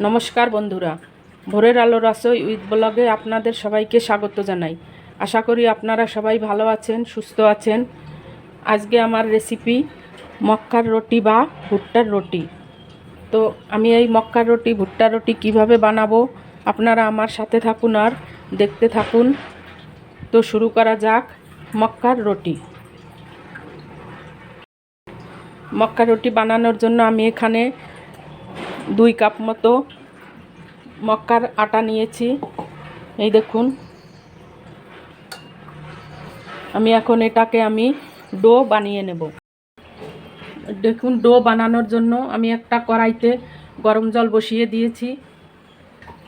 নমস্কার বন্ধুরা, ভোরের আলো রসোই উইথ ব্লগে আপনাদের সবাইকে স্বাগত জানাই। আশা করি আপনারা সবাই ভালো আছেন, সুস্থ আছেন। আজকে আমার রেসিপি মক্কার রুটি বা ভুট্টার রুটি। তো আমি এই মক্কার রুটি ভুট্টার রুটি কিভাবে বানাবো আপনারা আমার সাথে থাকুন আর দেখতে থাকুন। তো শুরু করা যাক। মক্কার রুটি বানানোর জন্য আমি এখানে 2 কাপ মতো মক্কার আটা নিয়েছি। এই দেখুন, আমি এখন এটাকে ডো বানিয়ে নেব। দেখুন, ডো বানানোর জন্য আমি একটা কড়াইতে গরম জল বসিয়ে দিয়েছি।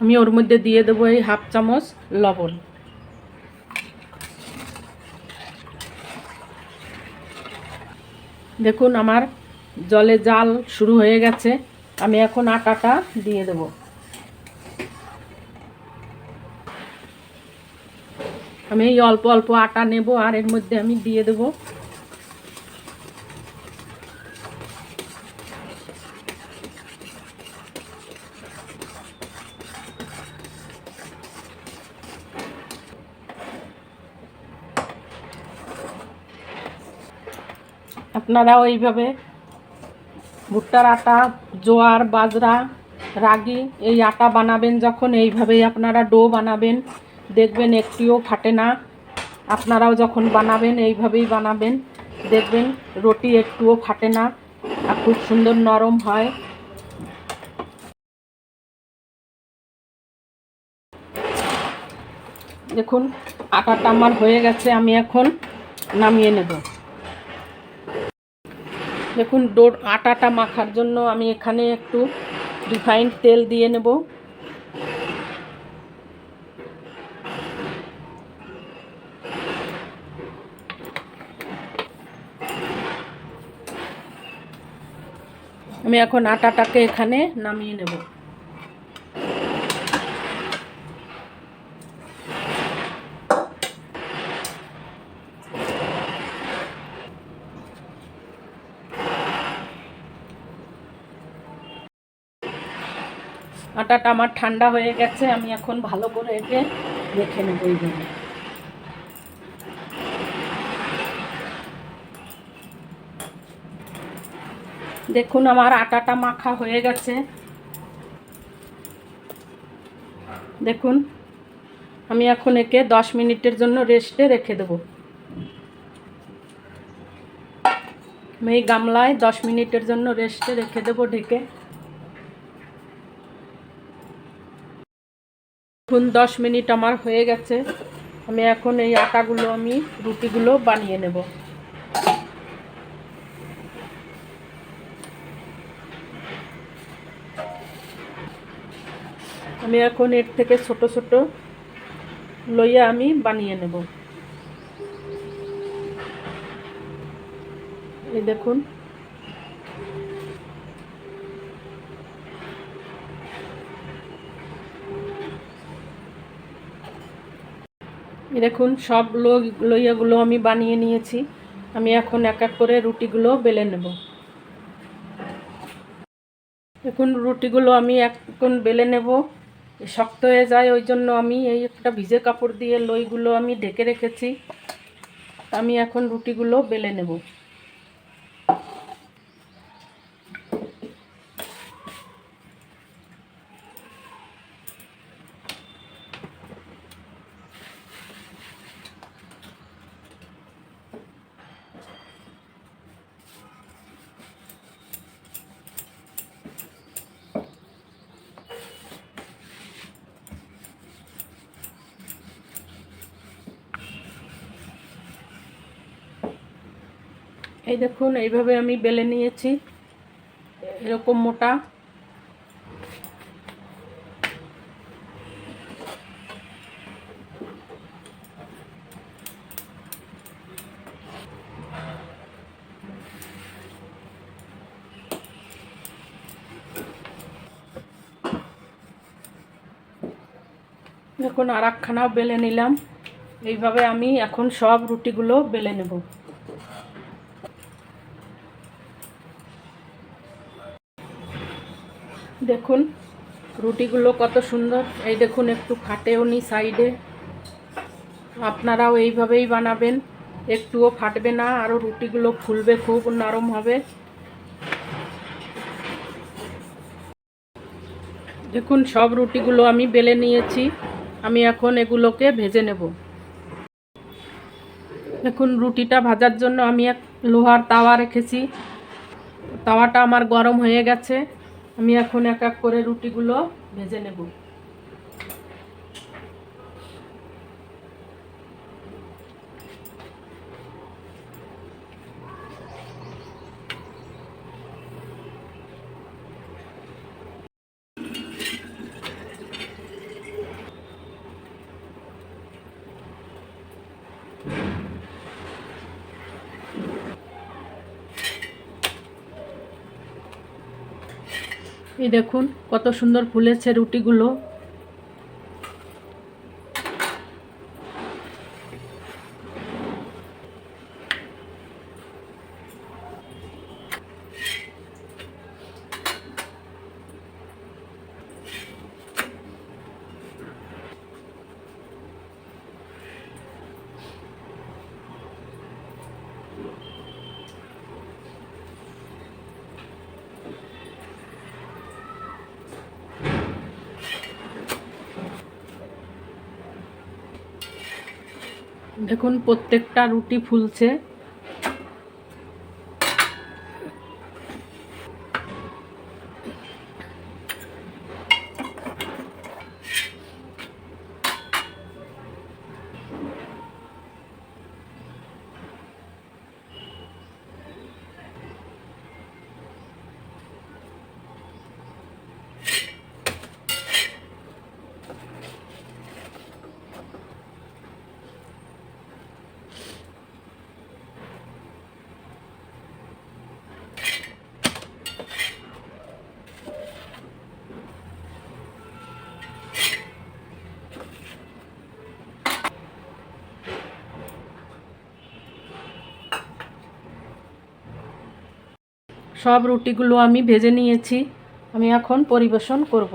আমি ওর মধ্যে দিয়ে দেবো এই 1/2 চামচ লবণ। দেখুন, আমার জলে জাল শুরু হয়ে গেছে। আমি এখন আটাটা দিয়ে দেব। আমি এই অল্প অল্প আটা নেব আর এর মধ্যে আমি দিয়ে দেব আপনারাও এইভাবে ভুট্টার আটা, জোয়ার, বাজরা, রাগি এই আটা বানাবেন যখন, এইভাবেই আপনারা ডো বানাবেন, দেখবেন একটিও ফাটে না। আপনারাও যখন বানাবেন এইভাবেই বানাবেন, দেখবেন রুটি একটুও ফাটে না আর খুব সুন্দর নরম হয়। দেখুন, আটাটা আমার হয়ে গেছে, আমি এখন নামিয়ে নেব। দেখুন, আটাটা মাখার জন্য আমি এখানে একটু রিফাইন্ড তেল দিয়ে নেব। আমি এখন আটাটাকে এখানে নামিয়ে নেব। আটাটা আমার ঠান্ডা হয়ে গেছে, আমি এখন ভালো করে একে মেখে নেব। এইভাবে দেখুন, আমার আটাটা মাখা হয়ে গেছে। দেখুন, আমি এখন একে 10 মিনিটের জন্য রেস্টে রেখে দেব। আমি এই গামলায় 10 মিনিটের জন্য রেস্টে রেখে দেব ঢেকে। দেখুন, 10 মিনিট আমার হয়ে গেছে। আমি এখন এই আটাগুলো রুটিগুলো বানিয়ে নেব। আমি এখন এর থেকে ছোট ছোট লইয়া আমি বানিয়ে নেব। এই দেখুন, সব লইয়াগুলো আমি বানিয়ে নিয়েছি। আমি এখন এক এক করে রুটিগুলো বেলে নেব। দেখুন, রুটিগুলো আমি এখন বেলে নেব। শক্ত হয়ে যায়, ওই জন্য আমি এই একটা ভিজে কাপড় দিয়ে লইগুলো আমি ঢেকে রেখেছি। আমি এখন রুটিগুলো বেলে নেব। এই দেখুন, এইভাবে আমি বেলে নিয়েছি, এরকম মোটা। দেখুন, আর একখানাও বেলে নিলাম। এইভাবে আমি এখন সব রুটিগুলো বেলে নেব। দেখুন, রুটিগুলো কত সুন্দর, এই দেখুন একটু ফাটেও নি সাইডে। আপনারাও এইভাবেই বানাবেন, একটুও ফাটবে না, আরও রুটিগুলো ফুলবে, খুব নরম হবে। দেখুন সব রুটিগুলো আমি বেলে নিয়েছি, আমি এখন এগুলোকে ভেজে নেব। দেখুন রুটিটা ভাজার জন্য আমি এক লোহার তাওয়া রেখেছি, তাওয়াটা আমার গরম হয়ে গেছে। আমি এখন এক এক করে রুটিগুলো ভেজে নেব। এই দেখুন কত সুন্দর ফুলেছে রুটিগুলো। দেখুন প্রত্যেকটা রুটি ফুলছে। সব রুটিগুলো আমি ভেজে নিয়েছি, আমি এখন পরিবেশন করব।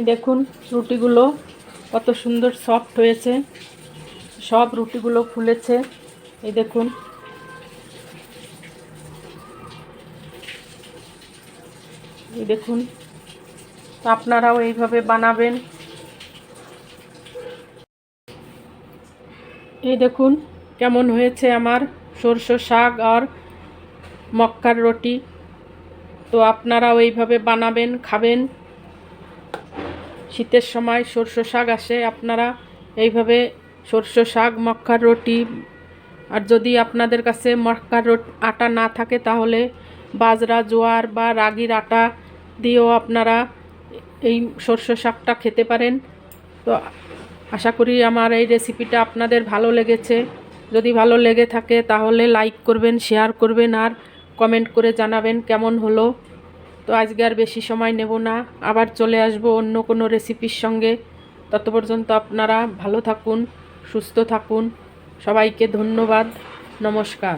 দেখুন রুটিগুলো কত সুন্দর সফট হয়েছে, সব রুটিগুলো ফুলেছে। এই দেখুন এই দেখুন, আপনারাও এইভাবে বানাবেন। এই দেখুন কেমন হয়েছে আমার সরষে শাক আর মক্কার রুটি। তো আপনারাও এইভাবে বানাবেন, খাবেন। শীতের সময় সরষে শাক আসে, আপনারা এইভাবে সরষে শাক, মক্কার রুটি, আর যদি আপনাদের কাছে মক্কার আটা না থাকে তাহলে বাজরা, জোয়ার বা রাগির আটা দিয়েও আপনারা এই সরষে শাকটা খেতে পারেন। তো আশা করি আমার এই রেসিপিটা আপনাদের ভালো লেগেছে। যদি ভালো লেগে থাকে তাহলে লাইক করবেন, শেয়ার করবেন আর কমেন্ট করে জানাবেন কেমন হলো। তো আজকে আর বেশি সময় নেব না, আবার চলে আসব অন্য কোনো রেসিপির সঙ্গে। তত পর্যন্ত আপনারা ভালো থাকুন, সুস্থ থাকুন। সবাইকে ধন্যবাদ, নমস্কার।